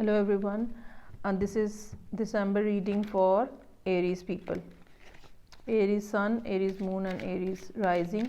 Hello everyone, and this is December reading for Aries people. Aries Sun, Aries Moon and Aries Rising,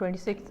26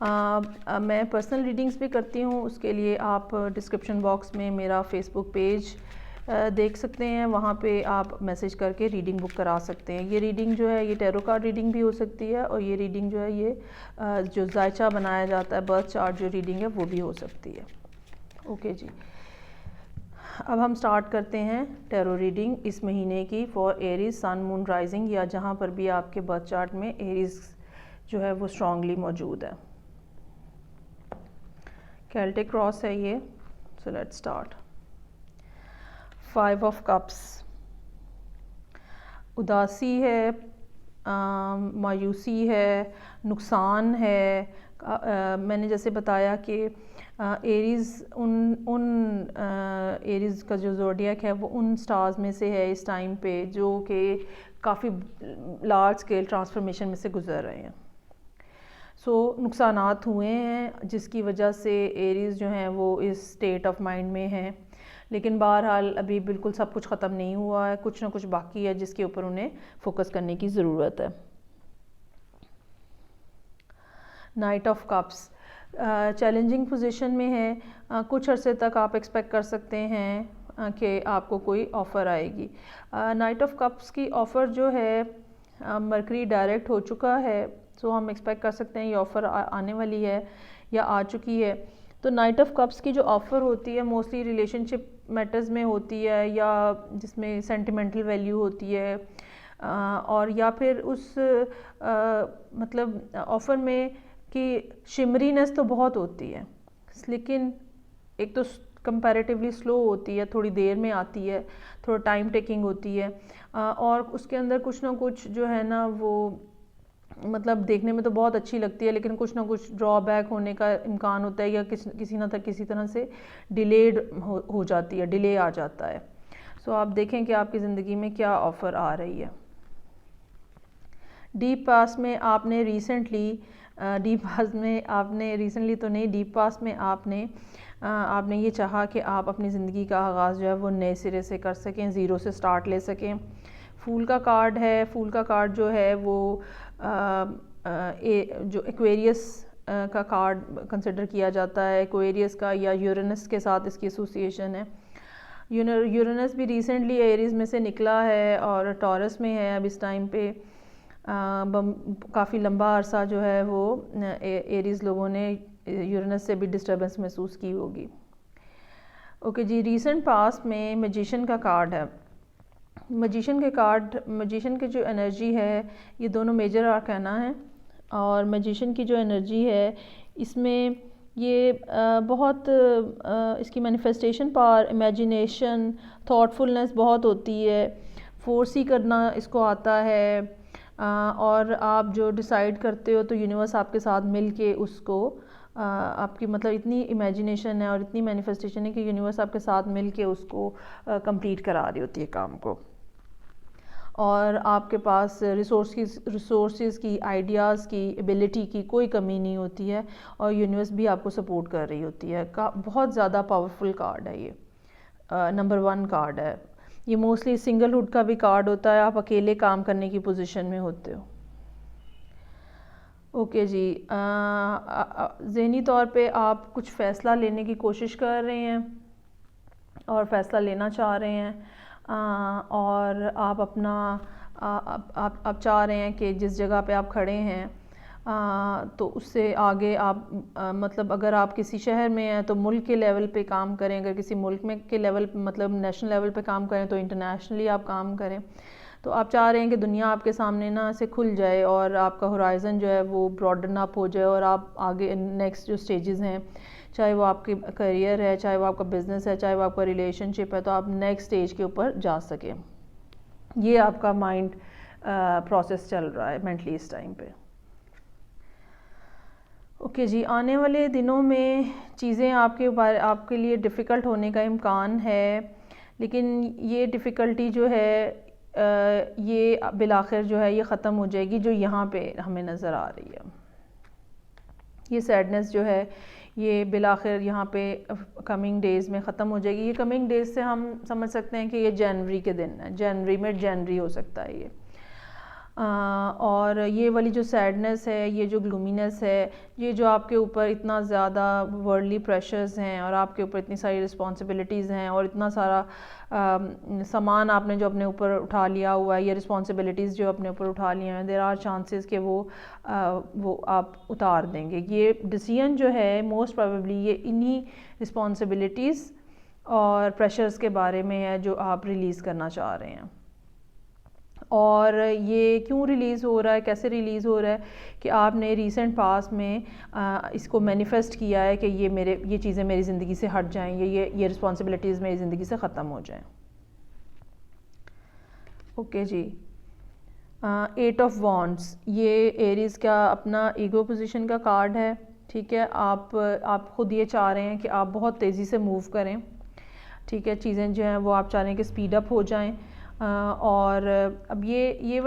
میں personal readings بھی کرتی ہوں. اس کے لیے آپ ڈسکرپشن باکس میں میرا فیس بک پیج دیکھ سکتے ہیں, وہاں پہ آپ میسیج کر کے ریڈنگ بک کرا سکتے ہیں. یہ ریڈنگ جو ہے یہ ٹیرو کارڈ ریڈنگ بھی ہو سکتی ہے, اور یہ ریڈنگ جو ہے یہ جو ذائچہ بنایا جاتا ہے برتھ چارٹ جو ریڈنگ ہے وہ بھی ہو سکتی ہے. اوکے جی, اب ہم سٹارٹ کرتے ہیں ٹیرو ریڈنگ اس مہینے کی for Aries sun moon rising, یا جہاں پر بھی آپ کے برتھ چارٹ میں ایریز جو ہے وہ اسٹرانگلی موجود ہے. کیلٹک کراس ہے یہ. So let's start. 5 of cups, اداسی ہے, مایوسی ہے, نقصان ہے. میں نے جیسے بتایا کہ ایریز ان ایریز کا جو زوڈیاک ہے وہ ان سٹارز میں سے ہے اس ٹائم پہ جو کہ کافی لارج اسکیل ٹرانسفارمیشن میں سے گزر رہے ہیں. سو نقصانات ہوئے ہیں جس کی وجہ سے ایریز جو ہیں وہ اس اسٹیٹ آف مائنڈ میں ہیں, لیکن بہرحال ابھی بالکل سب کچھ ختم نہیں ہوا ہے, کچھ نہ کچھ باقی ہے جس کے اوپر انہیں فوکس کرنے کی ضرورت ہے. Night of cups challenging position میں ہے. کچھ عرصے تک آپ ایکسپیکٹ کر سکتے ہیں کہ آپ کو کوئی آفر آئے گی. نائٹ آف کپس کی آفر جو ہے مرکری ڈائریکٹ ہو چکا ہے, سو ہم ایکسپیکٹ کر سکتے ہیں یہ آفر آنے والی ہے یا آ چکی ہے. تو نائٹ آف کپس کی جو آفر ہوتی ہے موسٹلی ریلیشن شپ میٹرز میں ہوتی ہے, یا جس میں سینٹیمنٹل ویلیو ہوتی ہے, اور یا پھر اس مطلب آفر میں کہ شمرینس تو بہت ہوتی ہے, لیکن ایک تو کمپیریٹیولی سلو ہوتی ہے, تھوڑی دیر میں آتی ہے, تھوڑا ٹائم ٹیکنگ ہوتی ہے, اور اس کے اندر کچھ نہ کچھ جو ہے نا وہ مطلب دیکھنے میں تو بہت اچھی لگتی ہے, لیکن کچھ نہ کچھ ڈرا بیک ہونے کا امکان ہوتا ہے, یا کسی طرح سے ڈیلیڈ ہو جاتی ہے, ڈیلے آ جاتا ہے. سو آپ دیکھیں کہ آپ کی زندگی میں کیا آفر آ رہی ہے. ڈیپ پاسٹ میں آپ نے ریسنٹلی تو نہیں, ڈیپ پاسٹ میں آپ نے یہ چاہا کہ آپ اپنی زندگی کا آغاز جو ہے وہ نئے سرے سے کر سکیں, زیرو سے سٹارٹ لے سکیں. پھول کا کارڈ ہے. پھول کا کارڈ جو ہے وہ جو ایکویریس کا کارڈ کنسیڈر کیا جاتا ہے, ایکویریس کا یا یورینس کے ساتھ اس کی ایسوسیشن ہے. یورینس بھی ریسنٹلی ایریز میں سے نکلا ہے اور ٹورس میں ہے اب اس ٹائم پہ. کافی لمبا عرصہ جو ہے وہ ایریز لوگوں نے یورینس سے بھی ڈسٹربنس محسوس کی ہوگی. اوکے جی, ریسنٹ پاسٹ میں میجیشن کا کارڈ ہے. میجیشن کی جو انرجی ہے یہ دونوں میجر آرکینا ہیں, اور میجیشن کی جو انرجی ہے اس میں یہ بہت اس کی مینیفیسٹیشن پاور, امیجینیشن, تھاٹ فلنس بہت ہوتی ہے, فورسی کرنا اس کو آتا ہے, اور آپ جو ڈیسائیڈ کرتے ہو تو یونیورس آپ کے ساتھ مل کے اس کو آپ کی مطلب اتنی امیجینیشن ہے اور اتنی مینیفیسٹیشن ہے کہ یونیورس آپ کے ساتھ مل کے اس کو کمپلیٹ کرا رہی ہوتی ہے کام کو, اور آپ کے پاس ریسورسز کی, آئیڈیاز کی, ایبیلٹی کی کوئی کمی نہیں ہوتی ہے, اور یونیورس بھی آپ کو سپورٹ کر رہی ہوتی ہے. بہت زیادہ پاورفل کارڈ ہے یہ, نمبر 1 کارڈ ہے. یہ موسٹلی سنگل ہوڈ کا بھی کارڈ ہوتا ہے, آپ اکیلے کام کرنے کی پوزیشن میں ہوتے ہو. اوکے جی, ذہنی طور پہ آپ کچھ فیصلہ لینے کی کوشش کر رہے ہیں اور فیصلہ لینا چاہ رہے ہیں, اور آپ اپنا آپ چاہ رہے ہیں کہ جس جگہ پہ آپ کھڑے ہیں تو اس سے آگے آپ مطلب اگر آپ کسی شہر میں ہیں تو ملک کے لیول پہ کام کریں, اگر کسی ملک میں کے لیول مطلب نیشنل لیول پہ کام کریں تو انٹرنیشنلی آپ کام کریں. تو آپ چاہ رہے ہیں کہ دنیا آپ کے سامنے نا سے کھل جائے اور آپ کا ہورائزن جو ہے وہ براڈن اپ ہو جائے, اور آپ آگے نیکسٹ جو سٹیجز ہیں, چاہے وہ آپ کی کریئر ہے, چاہے وہ آپ کا بزنس ہے, چاہے وہ آپ کا ریلیشن شپ ہے, تو آپ نیکسٹ سٹیج کے اوپر جا سکیں. یہ آپ کا مائنڈ پروسیس چل رہا ہے مینٹلی اس ٹائم پہ. اوکے جی, آنے والے دنوں میں چیزیں آپ کے لیے ڈیفیکلٹ ہونے کا امکان ہے, لیکن یہ ڈیفیکلٹی جو ہے یہ بالآخر جو ہے یہ ختم ہو جائے گی, جو یہاں پہ ہمیں نظر آ رہی ہے. یہ سیڈنس جو ہے یہ بالآخر یہاں پہ کمنگ ڈیز میں ختم ہو جائے گی. یہ کمنگ ڈیز سے ہم سمجھ سکتے ہیں کہ یہ جنوری کے دن ہے, جنوری, مڈ جنوری ہو سکتا ہے یہ. اور یہ والی جو سیڈنس ہے، یہ جو گلومینس ہے، یہ جو آپ کے اوپر اتنا زیادہ ورلڈلی پریشرز ہیں اور آپ کے اوپر اتنی ساری رسپانسبلٹیز ہیں اور اتنا سارا سامان آپ نے جو اپنے اوپر اٹھا لیا ہوا ہے، یہ رسپانسبلٹیز جو اپنے اوپر اٹھا لیا ہیں، دیر آر چانسز کہ وہ آپ اتار دیں گے. یہ ڈیسیژن جو ہے موسٹ پروبیبلی یہ انہی رسپانسبلٹیز اور پریشرز کے بارے میں ہے جو آپ ریلیز کرنا چاہ رہے ہیں. اور یہ کیوں ریلیز ہو رہا ہے، کیسے ریلیز ہو رہا ہے کہ آپ نے ریسنٹ پاس میں اس کو مینیفیسٹ کیا ہے کہ یہ چیزیں میری زندگی سے ہٹ جائیں، یہ رسپانسبلٹیز میری زندگی سے ختم ہو جائیں. Okay G. 8 آف وانڈس یہ ایریز کا اپنا ایگو پوزیشن کا کارڈ ہے. ٹھیک ہے، آپ خود یہ چاہ رہے ہیں کہ آپ بہت تیزی سے موو کریں. ٹھیک ہے، چیزیں جو ہیں وہ آپ چاہ رہے ہیں کہ سپیڈ اپ ہو جائیں. اور اب یہ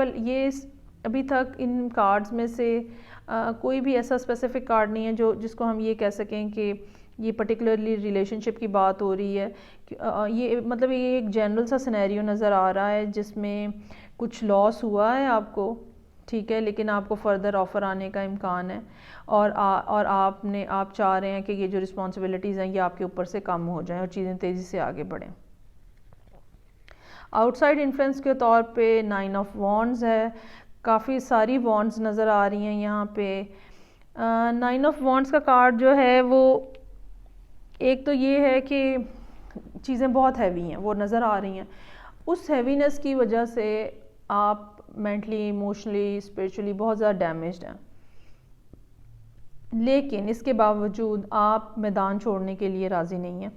ابھی تک ان کارڈز میں سے کوئی بھی ایسا اسپیسیفک کارڈ نہیں ہے جس کو ہم یہ کہہ سکیں کہ یہ پرٹیکولرلی ریلیشن شپ کی بات ہو رہی ہے. یہ مطلب یہ ایک جنرل سا سینیریو نظر آ رہا ہے جس میں کچھ لاس ہوا ہے آپ کو. ٹھیک ہے، لیکن آپ کو فردر آفر آنے کا امکان ہے اور آپ چاہ رہے ہیں کہ یہ جو رسپانسبلٹیز ہیں یہ آپ کے اوپر سے کم ہو جائیں اور چیزیں تیزی سے آگے بڑھیں. آؤٹ سائڈ انفلوئنس کے طور پہ 9 آف وانڈز ہے. کافی ساری وانڈز نظر آ رہی ہیں یہاں پہ. 9 آف وانڈز کا کارڈ جو ہے وہ ایک تو یہ ہے کہ چیزیں بہت ہیوی ہیں، وہ نظر آ رہی ہیں. اس ہیوینس کی وجہ سے آپ مینٹلی، ایموشنلی، اسپریچولی بہت زیادہ ڈیمیجڈ ہیں. لیکن اس کے باوجود آپ میدان چھوڑنے کے لیے راضی نہیں ہیں،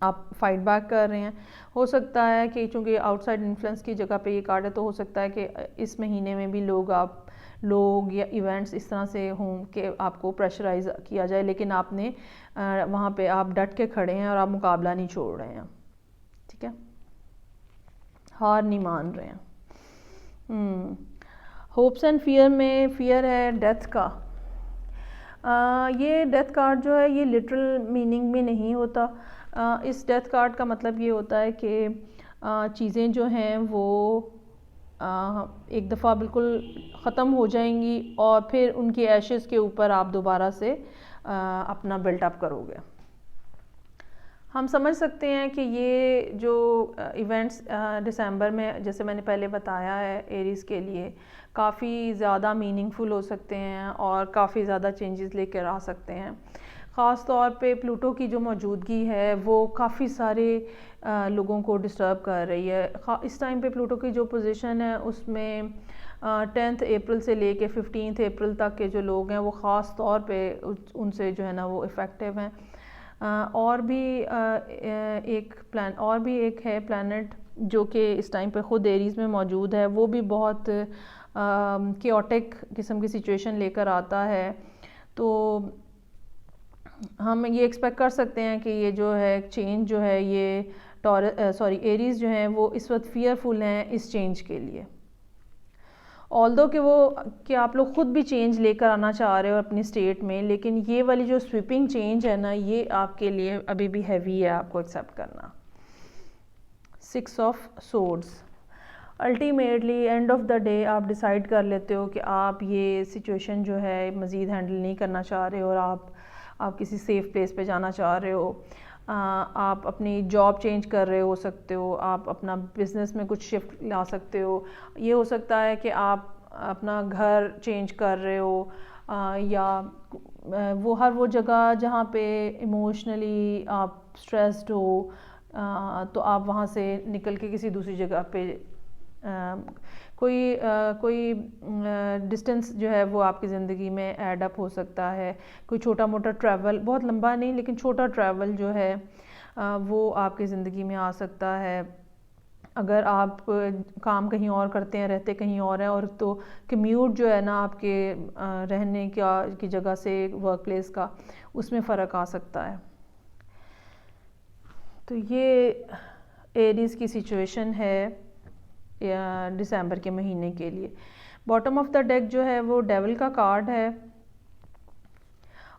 آپ فائٹ بیک کر رہے ہیں. ہو سکتا ہے کہ چونکہ آؤٹ سائڈ انفلوئنس کی جگہ پہ یہ کارڈ ہے تو ہو سکتا ہے کہ اس مہینے میں بھی لوگ یا ایونٹس اس طرح سے ہوں کہ آپ کو پریشرائز کیا جائے، لیکن آپ نے وہاں پہ آپ ڈٹ کے کھڑے ہیں اور آپ مقابلہ نہیں چھوڑ رہے ہیں. ٹھیک ہے، ہار نہیں مان رہے ہیں. ہوپس اینڈ فیئر میں فیئر ہے ڈیتھ کا. یہ ڈیتھ کارڈ جو ہے یہ لٹرل میننگ میں نہیں ہوتا. اس ڈیتھ کارڈ کا مطلب یہ ہوتا ہے کہ چیزیں جو ہیں وہ ایک دفعہ بالکل ختم ہو جائیں گی اور پھر ان کی ایشز کے اوپر آپ دوبارہ سے اپنا بلٹ اپ کرو گے. ہم سمجھ سکتے ہیں کہ یہ جو ایونٹس دسمبر میں جیسے میں نے پہلے بتایا ہے ایریز کے لیے کافی زیادہ میننگ فل ہو سکتے ہیں اور کافی زیادہ چینجز لے کر آ سکتے ہیں. خاص طور پہ پلوٹو کی جو موجودگی ہے وہ کافی سارے لوگوں کو ڈسٹرب کر رہی ہے. اس ٹائم پہ پلوٹو کی جو پوزیشن ہے اس میں 10 اپریل سے لے کے 15 اپریل تک کے جو لوگ ہیں وہ خاص طور پہ ان سے جو ہے نا وہ افیکٹو ہیں. اور بھی ایک ہے پلانٹ جو کہ اس ٹائم پہ خود ایریز میں موجود ہے، وہ بھی بہت کیوٹک قسم کی سچویشن لے کر آتا ہے. تو ہم یہ ایکسپیکٹ کر سکتے ہیں کہ یہ جو ہے چینج جو ہے یہ ایریز جو ہیں وہ اس وقت فیئرفل ہیں اس چینج کے لیے. آلدو کہ آپ لوگ خود بھی چینج لے کر آنا چاہ رہے ہو اپنی اسٹیٹ میں، لیکن یہ والی جو سویپنگ چینج ہے نا یہ آپ کے لیے ابھی بھی ہیوی ہے آپ کو ایکسیپٹ کرنا. 6 of سورڈز. Ultimately and of the day آپ ڈیسائیڈ کر لیتے ہو کہ آپ یہ سچویشن جو ہے مزید ہینڈل نہیں کرنا چاہ رہے ہو اور آپ کسی سیف پلیس پہ جانا چاہ رہے ہو. آپ اپنی جاب چینج کر رہے ہو سکتے ہو، آپ اپنا بزنس میں کچھ شفٹ لا سکتے ہو. یہ ہو سکتا ہے کہ آپ اپنا گھر چینج کر رہے ہو یا وہ جگہ جہاں پہ ایموشنلی آپ اسٹریسڈ ہو تو آپ وہاں سے نکل کے کسی دوسری جگہ پہ کوئی ڈسٹنس جو ہے وہ آپ کی زندگی میں ایڈ اپ ہو سکتا ہے. کوئی چھوٹا موٹا ٹریول، بہت لمبا نہیں لیکن چھوٹا ٹریول جو ہے وہ آپ کی زندگی میں آ سکتا ہے. اگر آپ کام کہیں اور کرتے ہیں، رہتے کہیں اور ہیں اور تو کمیوٹ جو ہے نا آپ کے رہنے کی جگہ سے ورک پلیس کا اس میں فرق آ سکتا ہے. تو یہ ایریز کی سچویشن ہے دسمبر کے مہینے کے لیے. باٹم آف دا ڈیک جو ہے وہ ڈیول کا کارڈ ہے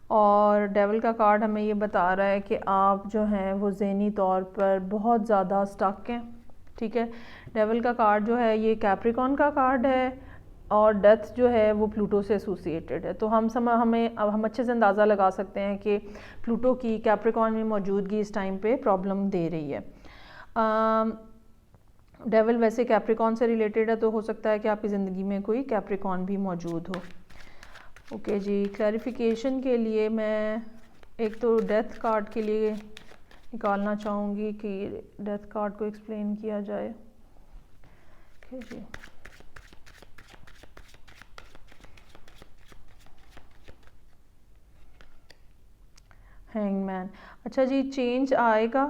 اور ڈیول کا کارڈ ہمیں یہ بتا رہا ہے کہ آپ جو ہیں وہ ذہنی طور پر بہت زیادہ سٹک ہیں. ٹھیک ہے، ڈیول کا کارڈ جو ہے یہ کیپریکون کا کارڈ ہے اور ڈیتھ جو ہے وہ پلوٹو سے ایسوسیٹڈ ہے. تو ہم اچھے سے اندازہ لگا سکتے ہیں کہ پلوٹو کی کیپریکون میں موجودگی اس ٹائم پہ پرابلم دے رہی ہے. ڈیول ویسے کیپریکون سے ریلیٹڈ ہے تو ہو سکتا ہے کہ آپ کی زندگی میں کوئی کیپریکون بھی موجود ہو. اوکے جی, کلیریفیکیشن کے لیے میں ایک تو ڈیتھ کارڈ کے لیے نکالنا چاہوں گی کہ ڈیتھ کارڈ کو ایکسپلین کیا جائے. اوکے جی, ہینگ مین. اچھا جی, چینج آئے گا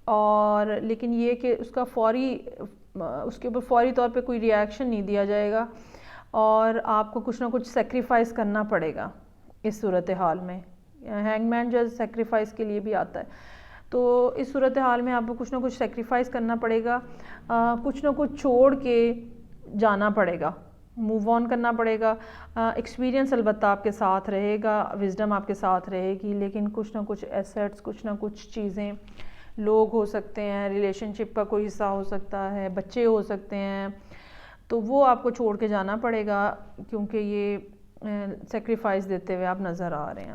اور لیکن یہ کہ اس کے اوپر فوری طور پہ کوئی ری ایکشن نہیں دیا جائے گا اور آپ کو کچھ نہ کچھ سیکریفائس کرنا پڑے گا اس صورتحال میں. ہینگ مین جو سیکریفائس کے لیے بھی آتا ہے, تو اس صورتحال میں آپ کو کچھ نہ کچھ سیکریفائس کرنا پڑے گا, کچھ نہ کچھ چھوڑ کے جانا پڑے گا, موو آن کرنا پڑے گا. ایکسپیرینس البتہ آپ کے ساتھ رہے گا, وزڈم آپ کے ساتھ رہے گی, لیکن کچھ نہ کچھ ایسیٹس, کچھ نہ کچھ چیزیں, لوگ ہو سکتے ہیں, ریلیشن شپ کا کوئی حصہ ہو سکتا ہے, بچے ہو سکتے ہیں, تو وہ آپ کو چھوڑ کے جانا پڑے گا کیونکہ یہ سیکریفائس دیتے ہوئے آپ نظر آ رہے ہیں.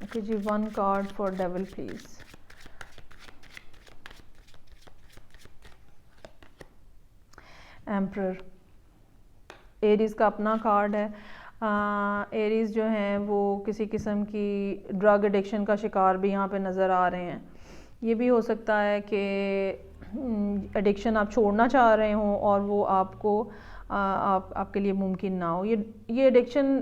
Okay ji, 1 card for devil please. Emperor, Aries کا اپنا کارڈ ہے. ایریز جو ہیں وہ کسی قسم کی ڈرگ ایڈکشن کا شکار بھی یہاں پہ نظر آ رہے ہیں. یہ بھی ہو سکتا ہے کہ ایڈکشن آپ چھوڑنا چاہ رہے ہوں اور وہ آپ کے لیے ممکن نہ ہو. یہ ایڈکشن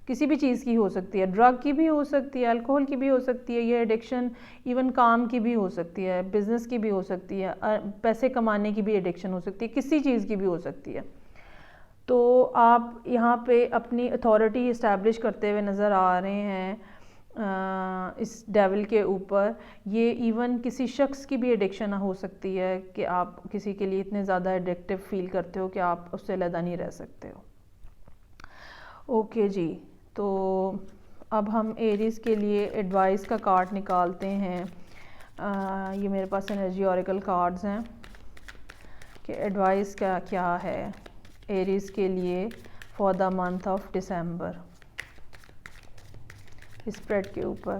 کسی بھی چیز کی ہو سکتی ہے, ڈرگ کی بھی ہو سکتی ہے, الکوہل کی بھی ہو سکتی ہے, یہ ایڈکشن ایون کام کی بھی ہو سکتی ہے, بزنس کی بھی ہو سکتی ہے, پیسے کمانے کی بھی ایڈکشن ہو سکتی ہے, کسی چیز کی بھی ہو سکتی ہے. تو آپ یہاں پہ اپنی اتھارٹی اسٹیبلش کرتے ہوئے نظر آ رہے ہیں اس ڈیول کے اوپر. یہ ایون کسی شخص کی بھی ایڈکشن ہو سکتی ہے کہ آپ کسی کے لیے اتنے زیادہ ایڈکٹیو فیل کرتے ہو کہ آپ اس سے علیحدہ نہیں رہ سکتے ہو. اوکے جی, تو اب ہم ایریز کے لیے ایڈوائس کا کارڈ نکالتے ہیں. یہ میرے پاس انرجی اوریکل کارڈز ہیں کہ ایڈوائس کیا ہے ایریز کے لیے for the month of December spread کے اوپر.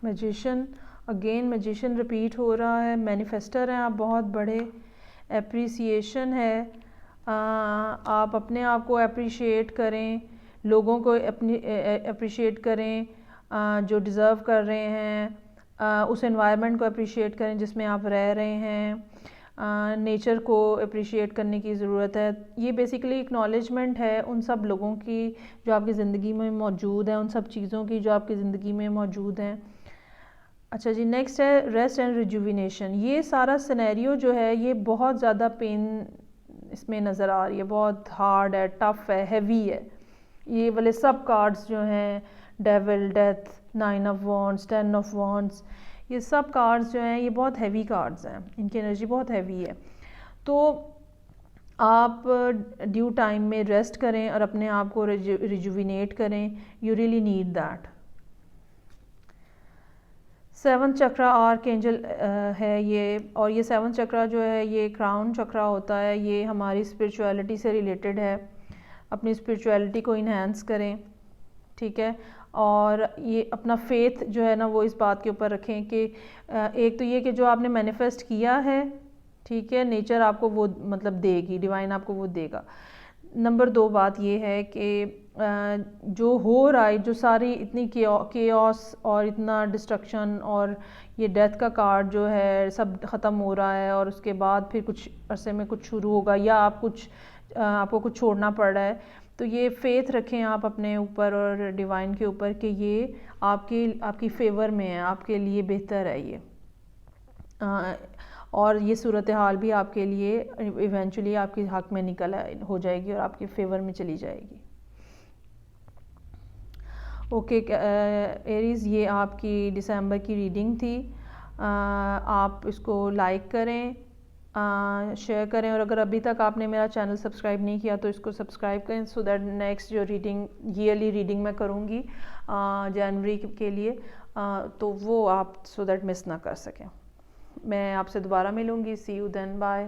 میجیشن, اگین میجیشن ریپیٹ ہو رہا ہے. مینیفیسٹر ہیں آپ بہت بڑے. اپریسیشن ہے, آپ اپنے آپ کو اپریشیٹ کریں, لوگوں کو اپریشیٹ کریں جو ڈیزرو کر رہے ہیں, اس انوائرمنٹ کو اپریشیٹ کریں جس میں آپ رہ رہے ہیں, نیچر کو اپریشیٹ کرنے کی ضرورت ہے. یہ بیسیکلی اکنالجمنٹ ہے ان سب لوگوں کی جو آپ کی زندگی میں موجود ہیں, ان سب چیزوں کی جو آپ کی زندگی میں موجود ہیں. اچھا جی, نیکسٹ ہے ریسٹ اینڈ ریجوینیشن. یہ سارا سینیریو جو ہے یہ بہت زیادہ پین اس میں نظر آ رہی ہے, بہت ہارڈ ہے, ٹف ہے, ہیوی ہے. یہ والے سب کارڈز جو ہیں, ڈیول, ڈیتھ, 9 آف وانڈز, 10 آف وانڈز, یہ سب کارڈز جو ہیں یہ بہت ہیوی کارڈز ہیں, ان کی انرجی بہت ہیوی ہے. تو آپ ڈیو ٹائم میں ریسٹ کریں اور اپنے آپ کو ریجوینیٹ کریں. You really need that. 7th chakra archangel ہے یہ, اور یہ 7th چکرا جو ہے یہ کراؤن چکرا ہوتا ہے. یہ ہماری اسپرچویلٹی سے ریلیٹڈ ہے. اپنی اسپرچویلٹی کو انہینس کریں, ٹھیک ہے, اور یہ اپنا فیتھ جو ہے نا وہ اس بات کے اوپر رکھیں کہ ایک تو یہ کہ جو آپ نے مینیفیسٹ کیا ہے, ٹھیک ہے, نیچر آپ کو وہ مطلب دے گی, ڈیوائن آپ کو وہ دے گا. نمبر 2 بات یہ ہے کہ جو ہو رہا ہے, جو ساری اتنی کیوس اور اتنا ڈسٹرکشن, اور یہ ڈیتھ کا کارڈ جو ہے سب ختم ہو رہا ہے, اور اس کے بعد پھر کچھ عرصے میں کچھ شروع ہوگا, یا آپ کو کچھ چھوڑنا پڑ رہا ہے. تو یہ فیتھ رکھیں آپ اپنے اوپر اور ڈیوائن کے اوپر کہ یہ آپ کی فیور میں ہے, آپ کے لیے بہتر ہے یہ, اور یہ صورتحال بھی آپ کے لیے ایونچولی آپ کے حق میں نکل ہو جائے گی اور آپ کے فیور میں چلی جائے گی. اوکے ایریز, یہ آپ کی دسمبر کی ریڈنگ تھی. آپ اس کو لائک کریں, شیئر کریں، اور اگر ابھی تک آپ نے میرا چینل سبسکرائب نہیں کیا تو اس کو سبسکرائب کریں، سو دیٹ نیکسٹ جو ایئرلی ریڈنگ میں کروں گی جنوری کے لیے تو وہ آپ سو دیٹ مس نہ کر سکیں. میں آپ سے دوبارہ ملوں گی. سی یو دین. بائے.